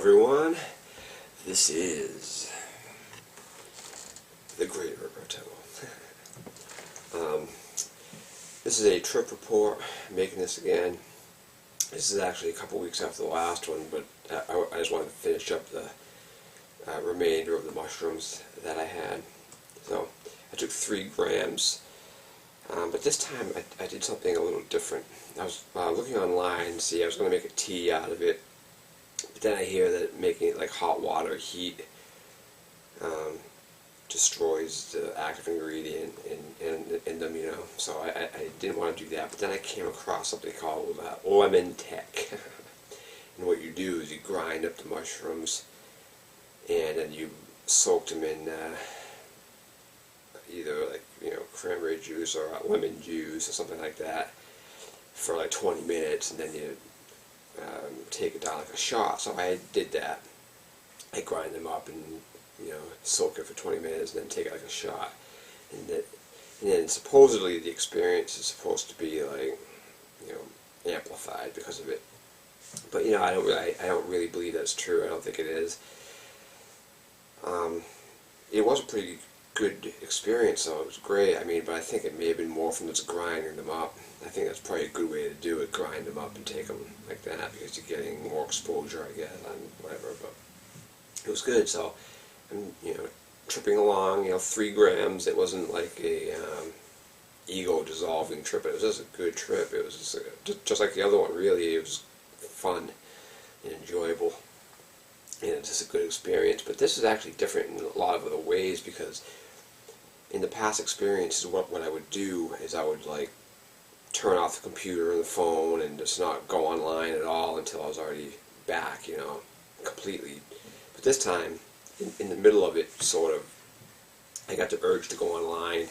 everyone. This is the Great Roberto. This is a trip report. I'm making this again. This is actually a couple weeks after the last one, but I just wanted to finish up the remainder of the mushrooms that I had. So I took 3 grams, but this time I did something a little different. I was looking online to see I was going to make a tea out of it, but then I hear that making it like hot water heat destroys the active ingredient in them, you know. So I didn't want to do that, but then I came across something called lemon tech. And what you do is you grind up the mushrooms and then you soak them in either like, you know, cranberry juice or lemon juice or something like that for like 20 minutes, and then you take it down like a shot. So I did that. I grind them up and, you know, soak it for 20 minutes and then take it like a shot. And then supposedly the experience is supposed to be like, you know, amplified because of it. But, you know, I don't really believe that's true. I don't think it is. It was a pretty good experience, though. It was great. I mean, but I think it may have been more from just grinding them up. I think that's probably a good way to do it, grind them up and take them like that, because you're getting more exposure, I guess, on whatever. But it was good. So I'm, you know, tripping along, you know, 3 grams. It wasn't like a ego-dissolving trip. It was just a good trip. It was just like the other one, really. It was fun and enjoyable, and it's just a good experience. But this is actually different in a lot of other ways, because in the past experiences, what I would do is I would like turn off the computer and the phone and just not go online at all until I was already back, you know, completely. But this time, in the middle of it, sort of, I got the urge to go online,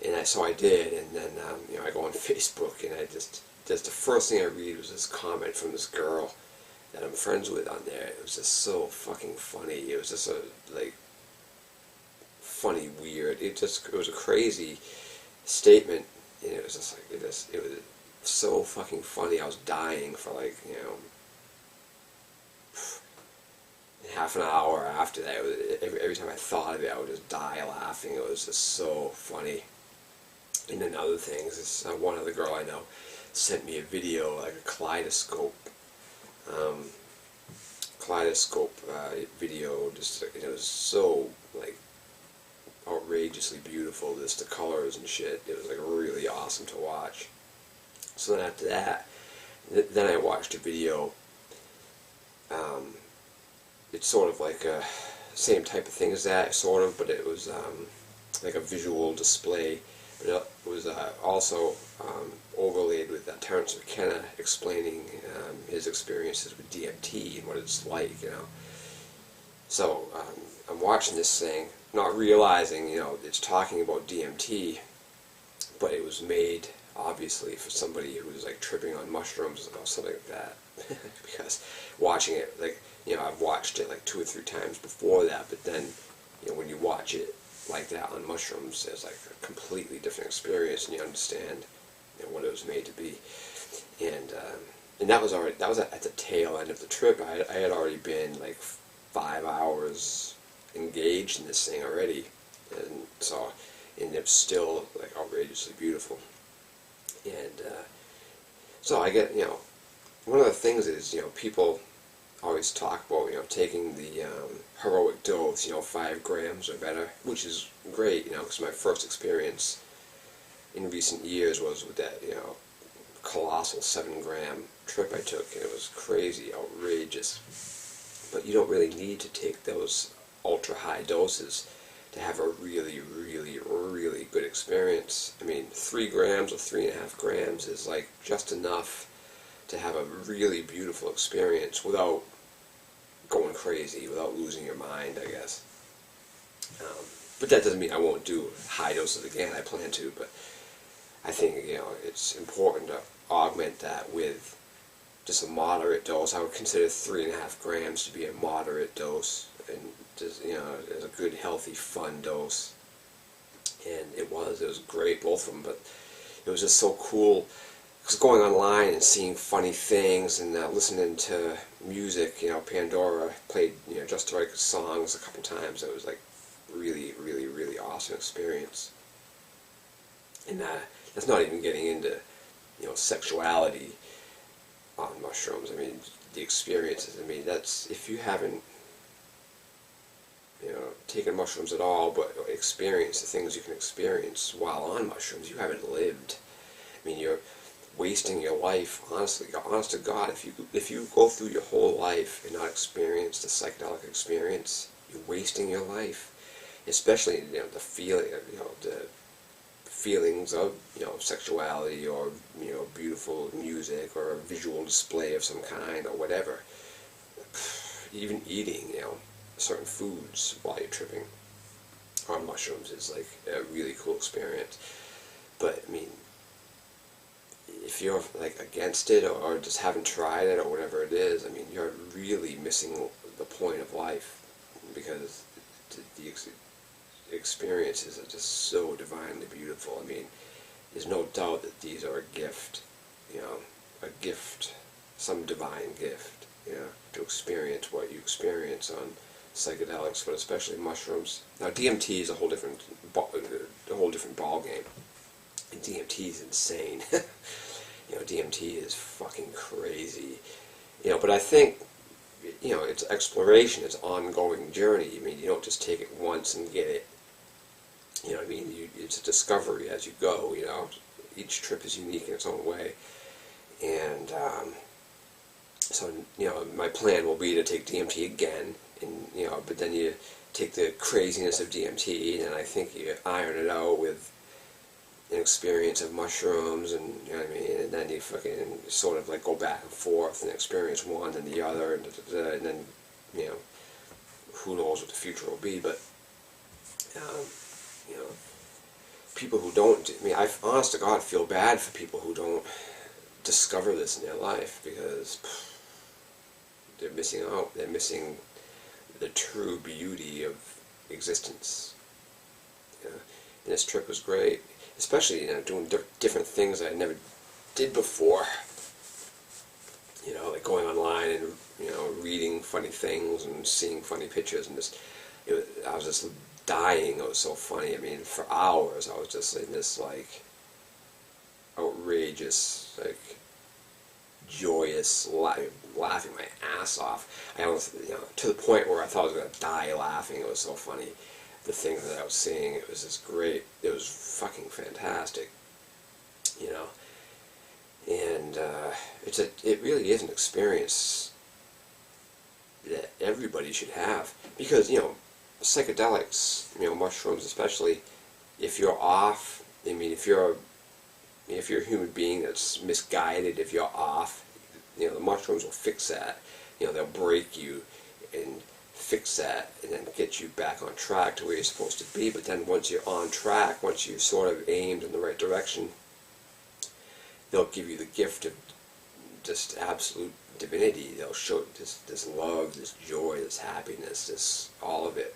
and so I did. And then you know, I go on Facebook, and just the first thing I read was this comment from this girl that I'm friends with on there. It was just so fucking funny. It was just a like funny, weird. It was a crazy statement, and it was just like it was so fucking funny. I was dying for like, you know, half an hour after that. Every time I thought of it, I would just die laughing. It was just so funny. And then other things, this one other girl I know sent me a video, like a kaleidoscope video. Just, it was so like outrageously beautiful, just the colors and shit. It was like really awesome to watch. So then after that, then I watched a video. It's sort of like a same type of thing as that, sort of, but it was like a visual display. But it was also overlaid with Terence McKenna explaining his experiences with DMT and what it's like, you know. So I'm watching this thing, not realizing, you know, it's talking about DMT, but it was made obviously for somebody who was like tripping on mushrooms or something like that. Because watching it, like, you know, I've watched it like 2 or 3 times before that, but then, you know, when you watch it like that on mushrooms, there's like a completely different experience, and you understand, you know, what it was made to be. And that was at the tail end of the trip. I had already been like 5 hours engaged in this thing already, and so, and it was still like outrageously beautiful. And so I get, you know, one of the things is, you know, people always talk about, you know, taking the heroic dose, you know, 5 grams or better, which is great, you know, because my first experience in recent years was with that, you know, colossal 7-gram trip I took, and it was crazy, outrageous. But you don't really need to take those ultra high doses to have a really, really, really good experience. I mean, 3 grams or 3.5 grams is like just enough to have a really beautiful experience without going crazy, without losing your mind, I guess. But that doesn't mean I won't do high doses again. I plan to, but I think, you know, it's important to augment that with just a moderate dose. I would consider 3.5 grams to be a moderate dose, and just, you know, it's a good, healthy, fun dose. And it was great, both of them. But it was just so cool, Because going online and seeing funny things and listening to music, Pandora played, just the right songs a couple times. It was like really, really, really awesome experience. And that's not even getting into, sexuality on mushrooms. I mean, the experiences. I mean, that's, if you haven't, taken mushrooms at all, but experience the things you can experience while on mushrooms, you haven't lived. I mean, you're wasting your life, honestly, honest to God. If you go through your whole life and not experience the psychedelic experience, you're wasting your life. Especially, the feelings of, sexuality, or, beautiful music, or a visual display of some kind, or whatever. Even eating, certain foods while you're tripping on mushrooms is like a really cool experience. But, I mean, if you're like against it, or just haven't tried it, or whatever it is, I mean, you're really missing the point of life, because the experiences are just so divinely beautiful. I mean, there's no doubt that these are a gift, a gift, some divine gift, to experience what you experience on psychedelics, but especially mushrooms. Now, DMT is a whole different ball game. And DMT is insane. DMT is fucking crazy. But I think, it's exploration, it's an ongoing journey. I mean, you don't just take it once and get it. I mean, it's a discovery as you go, Each trip is unique in its own way. And, so, my plan will be to take DMT again, and, but then you take the craziness of DMT, and I think you iron it out with an experience of mushrooms, and, and then you fucking sort of like go back and forth and experience one and the other, and then, who knows what the future will be, but, people who don't, I honest to God feel bad for people who don't discover this in their life, because they're missing out. They're missing the true beauty of existence. And this trip was great, especially doing different things I never did before. Like going online and reading funny things and seeing funny pictures, and I was just dying. It was so funny. I mean, for hours I was just in this like outrageous, like joyous, laughing my ass off. I almost, to the point where I thought I was going to die laughing. It was so funny. The things that I was seeing, it was just great. It was fucking fantastic, And it really is an experience that everybody should have, because psychedelics, mushrooms especially, if you're off, I mean, if you're a human being that's misguided, if you're off, the mushrooms will fix that. They'll break you and fix that, and then get you back on track to where you're supposed to be. But then once you're on track, once you've sort of aimed in the right direction, they'll give you the gift of just absolute divinity. They'll show this love, this joy, this happiness, this, all of it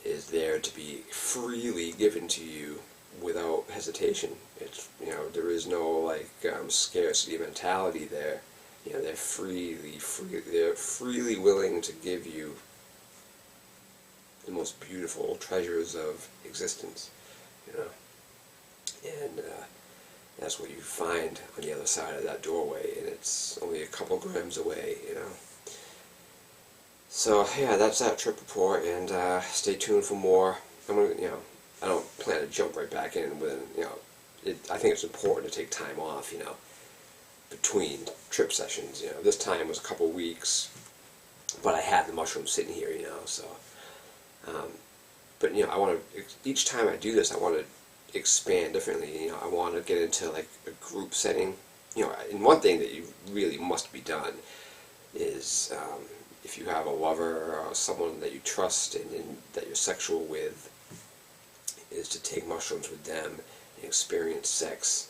is there to be freely given to you without hesitation. It's, there is no like scarcity mentality there. They're freely willing to give you the most beautiful treasures of existence, and that's what you find on the other side of that doorway, and it's only a couple grams away, So yeah, that's that trip report, and stay tuned for more. I'm gonna, I don't plan to jump right back in within, I think it's important to take time off, between trip sessions. This time was a couple weeks, but I had the mushrooms sitting here, so. But I want to, each time I do this, I want to expand differently. I want to get into like a group setting. And one thing that you really must be done is, if you have a lover or someone that you trust and that you're sexual with, is to take mushrooms with them and experience sex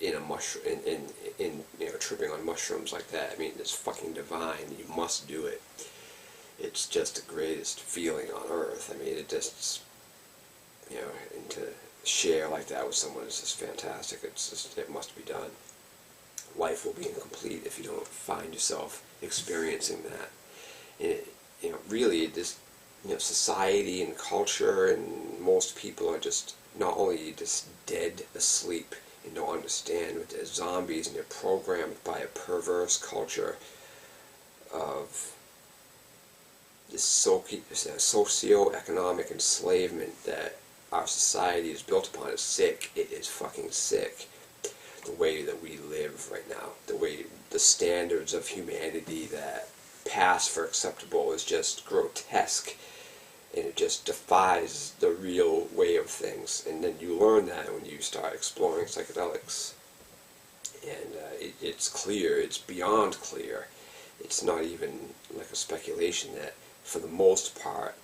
in a mushroom, in tripping on mushrooms like that. I mean, it's fucking divine. You must do it. It's just the greatest feeling on earth. I mean, it just, and to share like that with someone is just fantastic. It must be done. life will be incomplete if you don't find yourself experiencing that. And it, really, this, society and culture and most people are just not only just dead asleep and don't understand that they're zombies, and they're programmed by a perverse culture of this socio-economic enslavement that our society is built upon. Is sick. It is fucking sick. The way that we live right now, the standards of humanity that pass for acceptable is just grotesque, and it just defies the real way of things. And then you learn that when you start exploring psychedelics, and it's clear, it's beyond clear. It's not even like a speculation that for the most part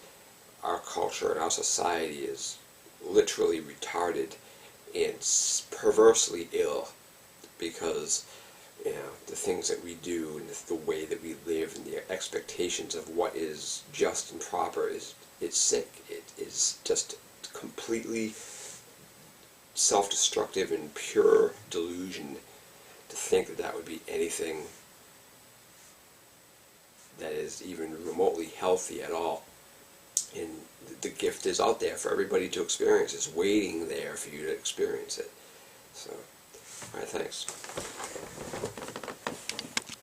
our culture and our society is literally retarded and perversely ill, because the things that we do and the way that we live and the expectations of what is just and proper it's sick. It is just completely self-destructive and pure delusion to think that that would be anything that is even remotely healthy at all. And the gift is out there for everybody to experience. It's waiting there for you to experience it. So, alright, thanks.